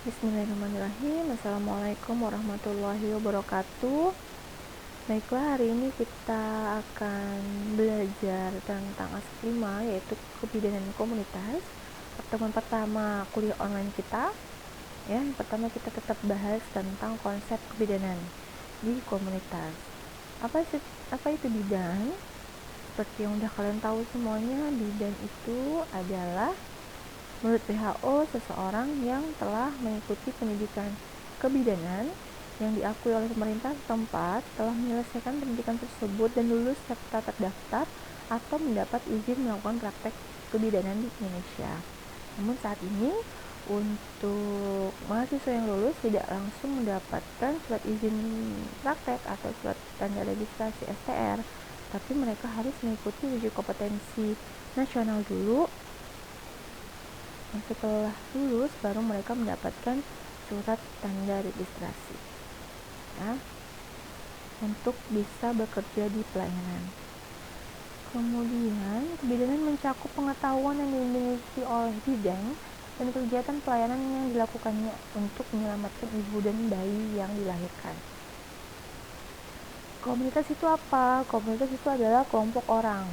Bismillahirrahmanirrahim. Assalamualaikum warahmatullahi wabarakatuh. Baiklah, hari ini kita akan belajar tentang aspek 5, yaitu kebidanan komunitas. Pertemuan pertama kuliah online kita. Yang pertama kita tetap bahas tentang konsep kebidanan di komunitas. Apa itu bidan? Seperti yang udah kalian tahu semuanya, bidan itu adalah menurut WHO, seseorang yang telah mengikuti pendidikan kebidanan yang diakui oleh pemerintah setempat, telah menyelesaikan pendidikan tersebut dan lulus serta terdaftar atau mendapat izin melakukan praktek kebidanan di Indonesia. Namun saat ini, untuk mahasiswa yang lulus tidak langsung mendapatkan surat izin praktek atau surat tanda registrasi STR, tapi mereka harus mengikuti uji kompetensi nasional dulu. Setelah lulus baru mereka mendapatkan surat tanda registrasi ya, untuk bisa bekerja di pelayanan. Kemudian kebidanan mencakup pengetahuan yang dimiliki oleh bidan dan kegiatan pelayanan yang dilakukannya untuk menyelamatkan ibu dan bayi yang dilahirkan. Komunitas itu apa? Komunitas itu adalah kelompok orang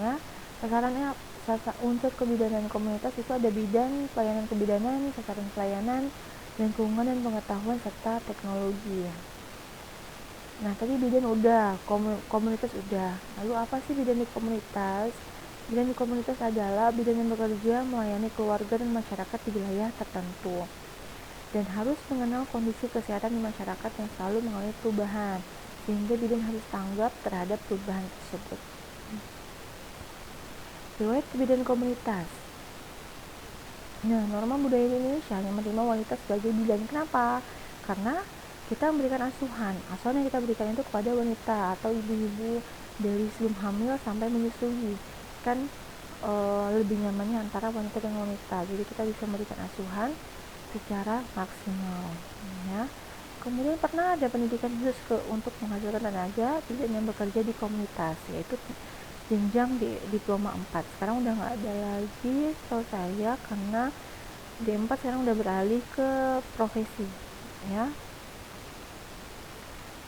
ya. Sasarannya unsur kebidanan komunitas itu ada bidan, pelayanan kebidanan, sasaran pelayanan, lingkungan dan pengetahuan serta teknologi ya. Nah, tadi bidan udah, komunitas udah. Lalu apa sih bidan di komunitas? Bidan di komunitas adalah bidan yang bekerja melayani keluarga dan masyarakat di wilayah tertentu dan harus mengenal kondisi kesehatan di masyarakat yang selalu mengalami perubahan, sehingga bidan harus tanggap terhadap perubahan tersebut. Riwayat kebidanan komunitas. Nah, norma budaya di Indonesia yang menerima wanita sebagai bidan. Kenapa? Karena kita memberikan asuhan yang kita berikan itu kepada wanita atau ibu-ibu dari sebelum hamil sampai menyusui. Kan lebih nyamannya antara wanita dan wanita. Jadi kita bisa memberikan asuhan secara maksimal. Ya. Kemudian pernah ada pendidikan khusus untuk menghasilkan tenaga bidan yang bekerja di komunitas, yaitu jenjang di diploma 4. Sekarang udah nggak ada lagi setahu saya, karena D4 sekarang udah beralih ke profesi ya.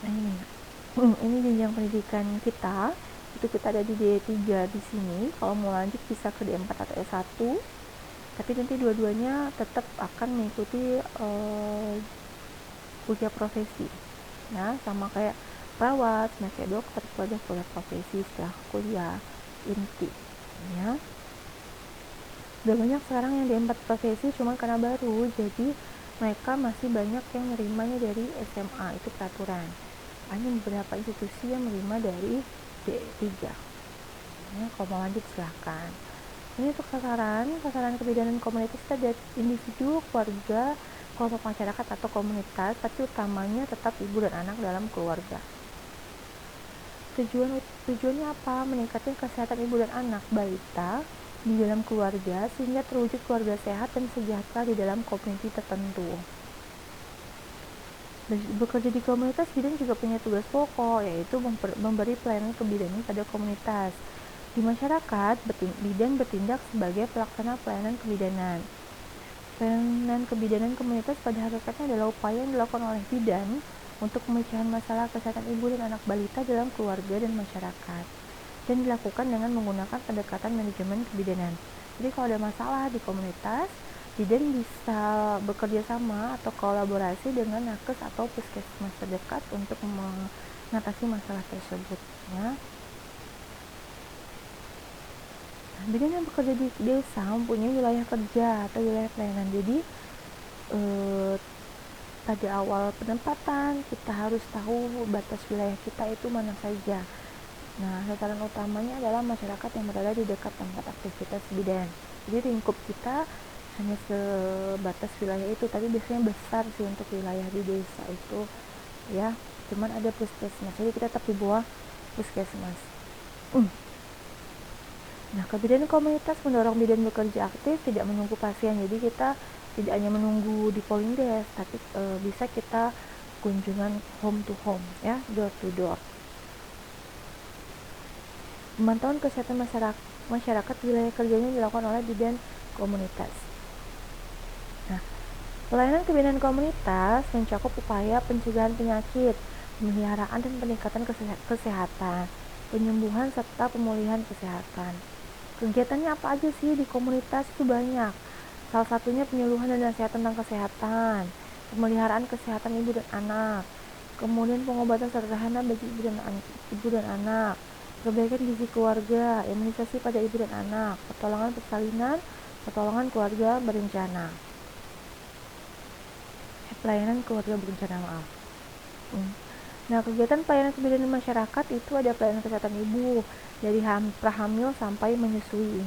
Nah ini jenjang pendidikan kita, itu kita ada di D3 di sini. Kalau mau lanjut bisa ke D4 atau S1, tapi nanti dua-duanya tetap akan mengikuti kuliah profesi ya, sama kayak perawat, kayak dokter, itu ada kuliah profesi setelah kuliah inti ya. Udah banyak sekarang yang D4 profesi, cuma karena baru jadi mereka masih banyak yang menerimanya dari SMA, itu peraturan. Hanya beberapa institusi yang menerima dari D3 ya. Kalau mau lanjut silahkan. Ini untuk sasaran kebidanan komunitas kita dari individu, keluarga, kelompok masyarakat atau komunitas, tapi utamanya tetap ibu dan anak dalam keluarga. Tujuannya apa? Meningkatkan kesehatan ibu dan anak balita di dalam keluarga sehingga terwujud keluarga sehat dan sejahtera di dalam komuniti tertentu. Bekerja di komunitas, bidan juga punya tugas pokok, yaitu memberi pelayanan kebidanan pada komunitas. Di masyarakat, bidan bertindak sebagai pelaksana pelayanan kebidanan. Pelayanan kebidanan komunitas pada hakikatnya adalah upaya yang dilakukan oleh bidan untuk pemecahan masalah kesehatan ibu dan anak balita dalam keluarga dan masyarakat, dan dilakukan dengan menggunakan pendekatan manajemen kebidanan. Jadi kalau ada masalah di komunitas, bidan bisa bekerja sama atau kolaborasi dengan nakes atau puskesmas terdekat untuk mengatasi masalah tersebut ya. Bidan yang bekerja di desa mempunyai wilayah kerja atau wilayah pelayanan. Jadi pada awal penempatan kita harus tahu batas wilayah kita itu mana saja. Nah, sasaran utamanya adalah masyarakat yang berada di dekat tempat aktivitas bidan. Jadi lingkup kita hanya sebatas wilayah itu, tapi biasanya besar sih untuk wilayah di desa itu ya. Cuman ada puskesmas, jadi kita tetap di bawah puskesmas. Nah, kebidanan komunitas mendorong bidan bekerja aktif, tidak menunggu pasien. Jadi kita tidak hanya menunggu di polling desk, tapi bisa kita kunjungan home to home ya, door to door. Pemantauan kesehatan masyarakat wilayah kerjanya dilakukan oleh bidan komunitas. Nah, Pelayanan kebidanan komunitas mencakup upaya pencegahan penyakit, pemeliharaan dan peningkatan kesehatan, penyembuhan serta pemulihan kesehatan. Kegiatannya apa aja sih di komunitas? Itu banyak. Salah satunya penyuluhan dan nasihat tentang kesehatan, pemeliharaan kesehatan ibu dan anak, kemudian pengobatan sederhana bagi ibu dan anak, perbaikan gizi keluarga, imunisasi pada ibu dan anak, pertolongan persalinan, pertolongan keluarga berencana. Pelayanan keluarga berencana, maaf. Nah, kegiatan pelayanan kebidanan masyarakat itu ada pelayanan kesehatan ibu dari prahamil sampai menyusui.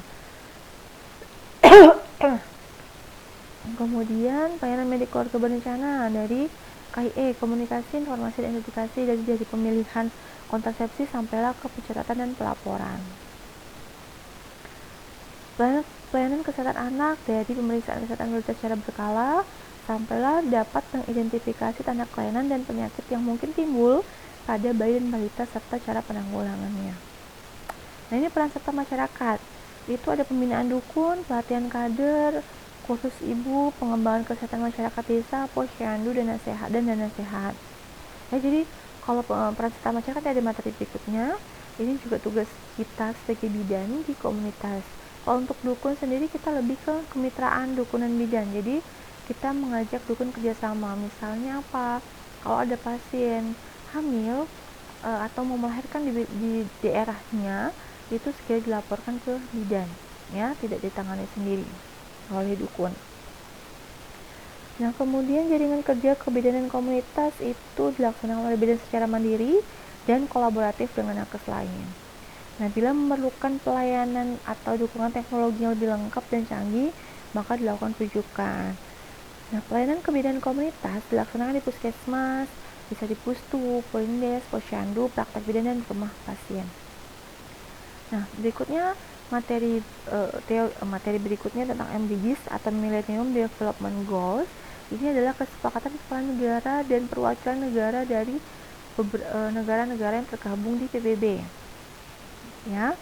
Kemudian pelayanan medik keluarga berencana dari KIE, komunikasi, informasi, dan edukasi dari pemilihan kontrasepsi sampailah ke pencatatan dan pelaporan. Pelayanan kesehatan anak dari pemeriksaan kesehatan balita secara berkala sampailah dapat mengidentifikasi tanda kelainan dan penyakit yang mungkin timbul pada bayi dan balita serta cara penanggulangannya. Nah, ini peran serta masyarakat. Itu ada pembinaan dukun, pelatihan kader, kursus ibu, pengembangan kesehatan masyarakat desa, posyandu, dan nasihat. Nah, jadi kalau peran serta masyarakat ada materi berikutnya. Ini juga tugas kita sebagai bidan di komunitas. Kalau untuk dukun sendiri kita lebih ke kemitraan dukun dan bidan. Jadi kita mengajak dukun kerjasama. Misalnya apa? Kalau ada pasien hamil atau mau melahirkan di daerahnya, itu segera dilaporkan ke bidan, ya, tidak ditangani sendiri oleh dukun. Nah, kemudian jaringan kerja kebidanan komunitas itu dilaksanakan oleh bidan secara mandiri dan kolaboratif dengan nakes lain. Nah, bila memerlukan pelayanan atau dukungan teknologi yang lebih lengkap dan canggih, maka dilakukan rujukan. Nah, pelayanan kebidanan komunitas dilaksanakan di puskesmas, bisa di pustu, polindes, posyandu, praktek bidan, dan rumah pasien. Nah, berikutnya materi berikutnya tentang MDGs atau Millennium Development Goals. Ini adalah kesepakatan kepala negara dan perwakilan negara dari negara-negara yang tergabung di PBB. Ya,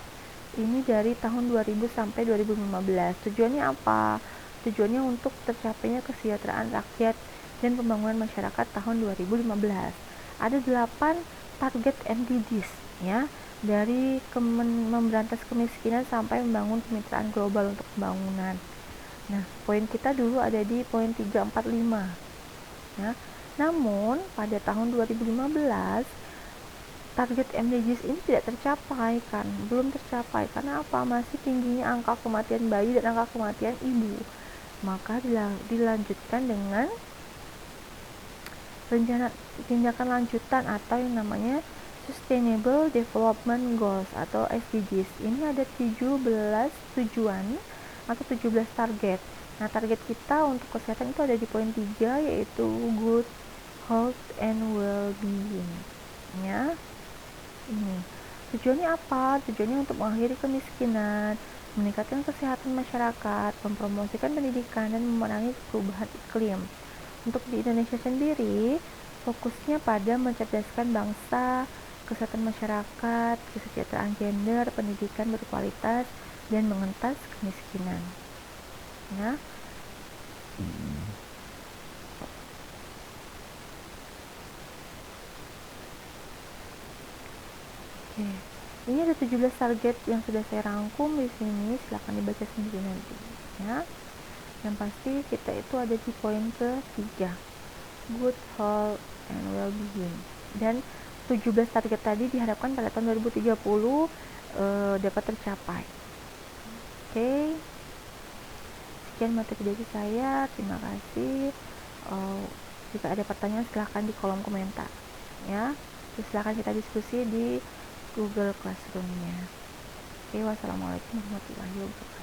ini dari tahun 2000 sampai 2015. Tujuannya apa? Tujuannya untuk tercapainya kesejahteraan rakyat dan pembangunan masyarakat tahun 2015. Ada 8 target MDGs, ya, dari memberantas kemiskinan sampai membangun kemitraan global untuk pembangunan. Nah, poin kita dulu ada di poin 345. Ya. Namun, pada tahun 2015 target MDGs ini tidak tercapai, belum tercapai. Karena apa? Masih tingginya angka kematian bayi dan angka kematian ibu. Maka dilanjutkan dengan rencana tindakan lanjutan atau yang namanya Sustainable Development Goals atau SDGs. Ini ada 17 tujuan atau 17 target. Nah, target kita untuk kesehatan itu ada di poin 3, yaitu good health and well-being. Ya. Ini tujuannya apa? Tujuannya untuk mengakhiri kemiskinan, meningkatkan kesehatan masyarakat, mempromosikan pendidikan, dan memerangi perubahan iklim. Untuk di Indonesia sendiri, fokusnya pada mencerdaskan bangsa, kesehatan masyarakat, kesejahteraan gender, pendidikan berkualitas, dan mengentas kemiskinan. Ya. Oke. Ini ada 17 target yang sudah saya rangkum di sini, silakan dibaca sendiri nanti, ya. Yang pasti kita itu ada di poin ke-3, good health and well-being. Dan 17 target tadi diharapkan pada tahun 2030 dapat tercapai. Oke. Sekian materi dari saya, terima kasih. Jika ada pertanyaan silahkan di kolom komentar, ya. Terus silahkan kita diskusi di Google Classroom-nya. Oke, wassalamualaikum warahmatullahi wabarakatuh.